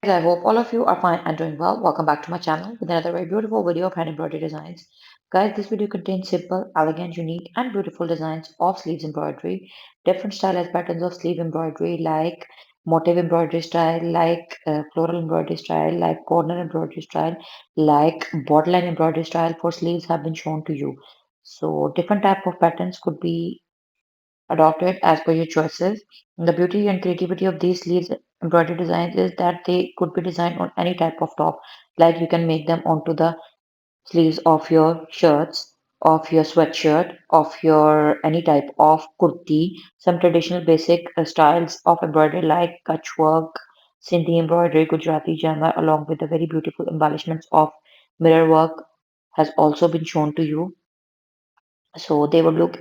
Guys, I hope all of you are fine and doing well. Welcome back to my channel with another very beautiful video of hand embroidery designs. Guys, this video contains simple, elegant, unique, and beautiful designs of sleeves embroidery, different stylized patterns of sleeve embroidery like motif embroidery style, like floral embroidery style, like corner embroidery style, like borderline embroidery style for sleeves have been shown to you. So different type of patterns could be adopted as per your choices. The beauty and creativity of these sleeves embroidery designs is that they could be designed on any type of top. Like you can make them onto the sleeves of your shirts, of your sweatshirt, of your any type of kurti, some traditional basic styles of embroidery like Kutch work, Sindhi embroidery, Gujarati jama, along with the very beautiful embellishments of mirror work has also been shown to you. So they would look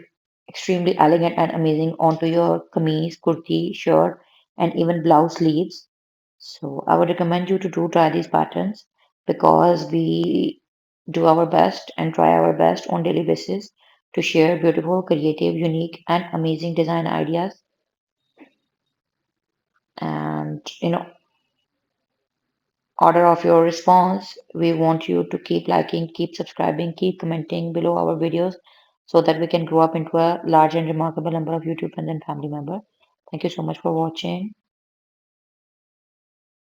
extremely elegant and amazing onto your kameez, kurti, shirt, and even blouse sleeves. So I would recommend you to do try these patterns because we do our best and try our best on daily basis to share beautiful, creative, unique, and amazing design ideas. And order of your response, we want you to keep liking, keep subscribing, keep commenting below our videos so that we can grow up into a large and remarkable number of YouTube friends and family members. Thank you so much for watching.